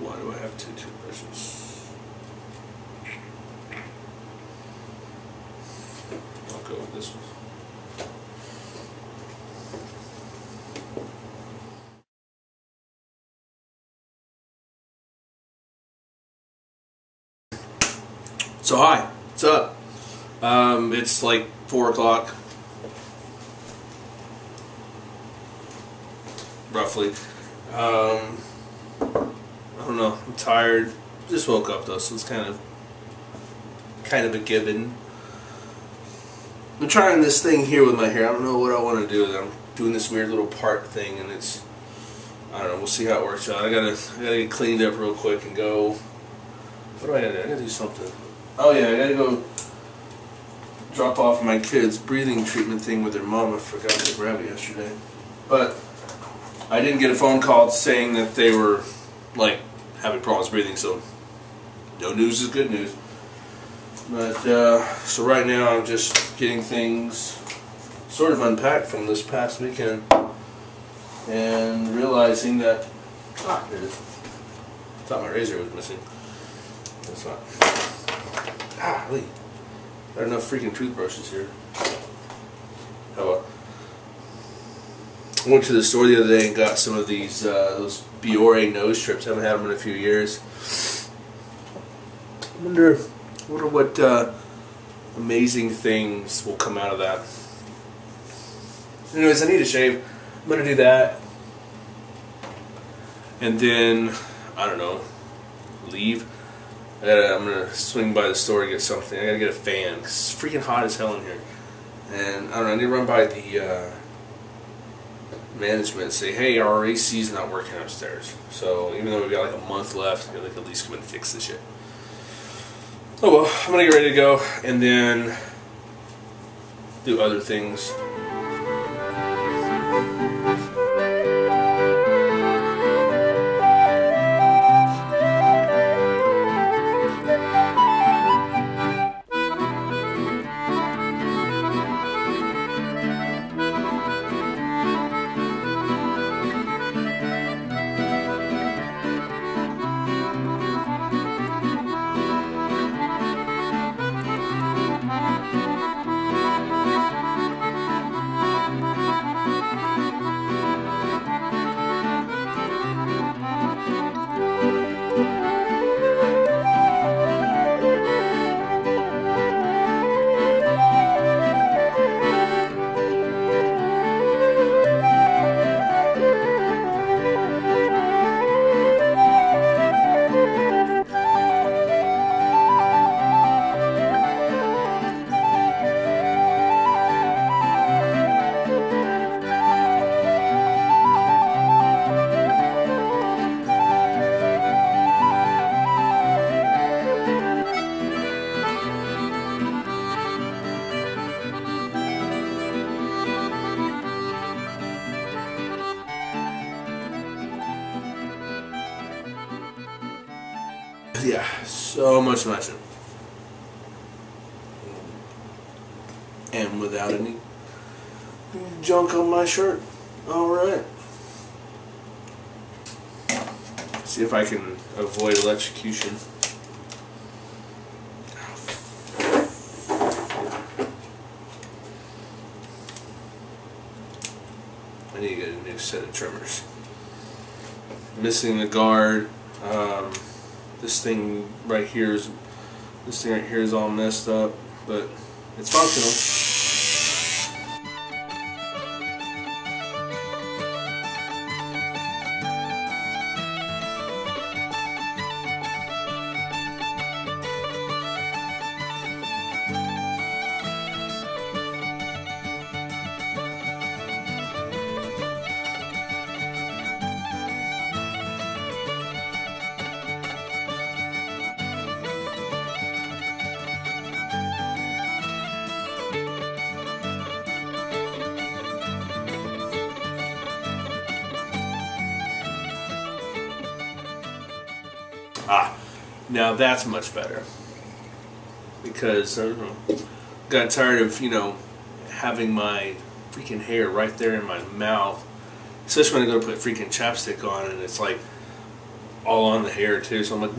Why do I have two toothbrushes? I'll go with this one. So hi, what's up? It's like 4 o'clock, roughly. I don't know. I'm tired. Just woke up though, so it's kind of a given. I'm trying this thing here with my hair. I don't know what I want to do. I'm doing this weird little part thing, and it's, I don't know. We'll see how it works out. I gotta get cleaned up real quick and go. What do I gotta do? I gotta do something. Oh yeah, I gotta go drop off my kids' breathing treatment thing with their mom. I forgot to grab it yesterday, but I didn't get a phone call saying that they were like having problems breathing. So no news is good news. But so right now I'm just getting things sort of unpacked from this past weekend and realizing that here it is. I thought my razor was missing. It's not. Golly. There are enough freaking toothbrushes here. How about? I went to the store the other day and got some of these those Biore nose strips. I haven't had them in a few years. I wonder what amazing things will come out of that. Anyways, I need a shave. I'm gonna do that, and then I don't know, leave. I'm gonna swing by the store and get something. I gotta get a fan because it's freaking hot as hell in here. And I don't know. I need to run by the management and say, hey, our AC's not working upstairs. So even though we've got like a month left, I gotta like at least come and fix this shit. Oh well, I'm gonna get ready to go and then do other things. Yeah, so much nicer. And without any junk on my shirt. Alright. See if I can avoid electrocution. I need to get a new set of trimmers. Missing the guard. This thing right here is all messed up, but it's functional. Now that's much better, because I don't know, got tired of, you know, having my freaking hair right there in my mouth, especially when I go to put freaking chapstick on and it's like all on the hair too, so I'm like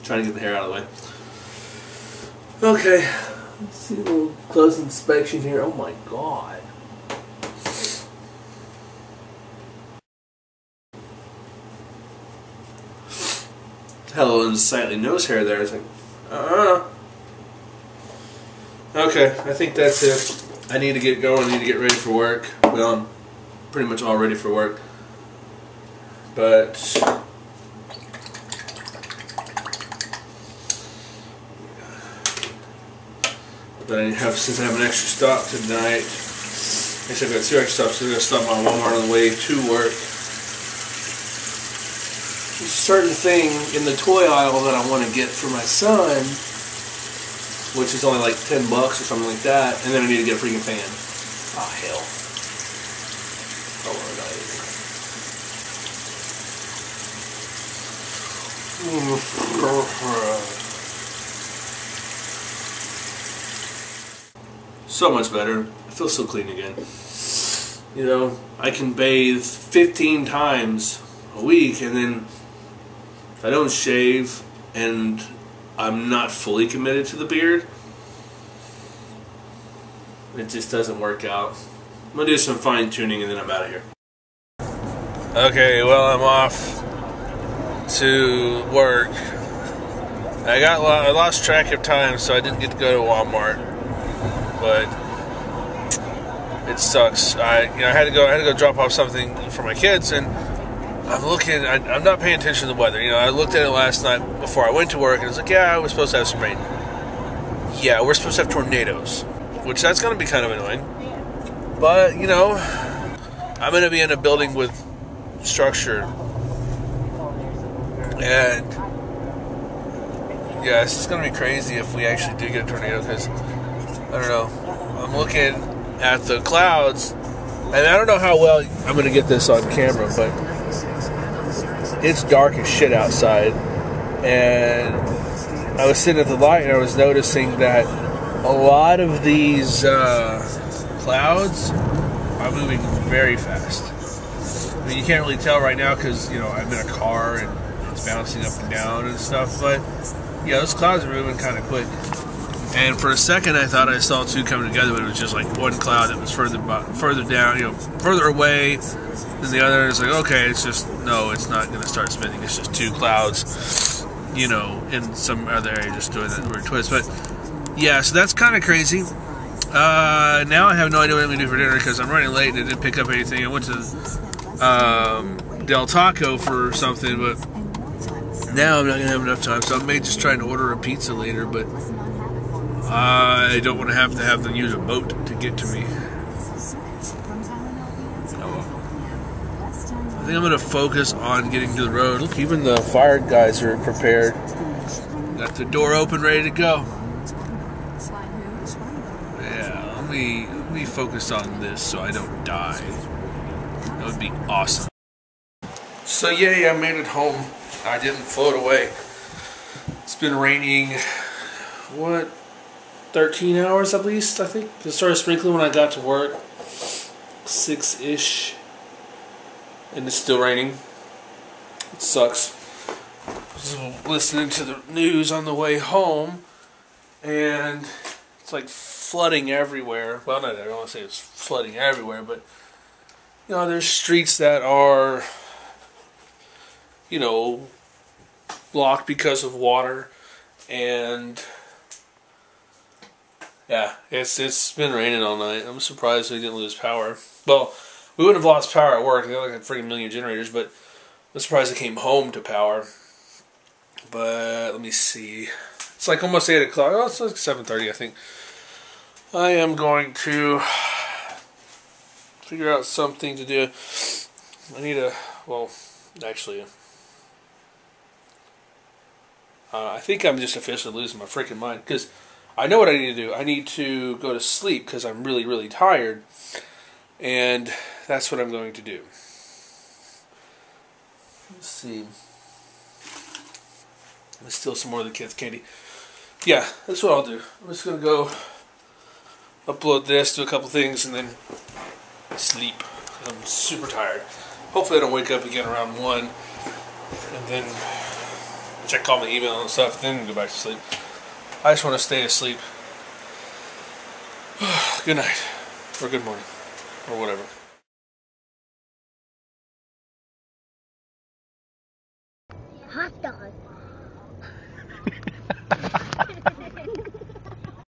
trying to get the hair out of the way. Okay, let's see a little close inspection here. Oh my god. Hello, unsightly nose hair there. It's like, Okay, I think that's it. I need to get going. I need to get ready for work. Well, I'm pretty much all ready for work. But since I have an extra stop tonight, actually I've got 2 extra stops, so I'm going to stop by Walmart on the way to work. There's a certain thing in the toy aisle that I want to get for my son, which is only like $10 or something like that, and then I need to get a freaking fan. Oh hell. So much better. I feel so clean again. You know, I can bathe 15 times a week, and then if I don't shave and I'm not fully committed to the beard, it just doesn't work out. I'm going to do some fine tuning and then I'm out of here. Okay, well, I'm off to work. I lost track of time, so I didn't get to go to Walmart, but it sucks. I had to go drop off something for my kids, and I'm not paying attention to the weather. You know, I looked at it last night before I went to work, and it's like, yeah, we're supposed to have some rain. Yeah, we're supposed to have tornadoes, which that's going to be kind of annoying. But, you know, I'm going to be in a building with structure, and yeah, it's just going to be crazy if we actually do get a tornado, because, I don't know, I'm looking at the clouds, and I don't know how well I'm going to get this on camera, but it's dark as shit outside, and I was sitting at the light and I was noticing that a lot of these clouds are moving very fast. I mean, you can't really tell right now because, you know, I'm in a car and it's bouncing up and down and stuff, but yeah, those clouds are moving kind of quick. And for a second I thought I saw two coming together, but it was just like one cloud that was further down, you know, further away than the other. It's like, okay, it's just, no, it's not going to start spinning. It's just two clouds, you know, in some other area just doing that weird twist. But yeah, so that's kind of crazy. Now I have no idea what I'm going to do for dinner because I'm running late and I didn't pick up anything. I went to Del Taco for something, but now I'm not going to have enough time, so I may just try and order a pizza later, but I don't want to have them use a boat to get to me. I think I'm going to focus on getting to the road. Look, even the fire guys are prepared. Got the door open, ready to go. Yeah, let me focus on this so I don't die. That would be awesome. So yay, I made it home. I didn't float away. It's been raining, what, 13 hours at least, I think. It started sprinkling when I got to work, 6-ish, and it's still raining. It sucks. Just listening to the news on the way home, and it's like flooding everywhere. Well, I don't want to say it's flooding everywhere, but you know, there's streets that are, you know, blocked because of water, and yeah, it's been raining all night. I'm surprised we didn't lose power. Well, we wouldn't have lost power at work. They had like a freaking million generators, but I'm surprised it came home to power. But let me see. It's like almost 8 o'clock. Oh, it's like 7:30, I think. I am going to figure out something to do. I need a, well, actually, I think I'm just officially losing my freaking mind, because I know what I need to do. I need to go to sleep because I'm really, really tired, and that's what I'm going to do. Let's see. Let's steal some more of the kids' candy. Yeah, that's what I'll do. I'm just going to go upload this, do a couple things, and then sleep. I'm super tired. hopefully I don't wake up again around 1 and then check all my email and stuff, then go back to sleep. I just want to stay asleep. Good night, or good morning, or whatever. Hot dog.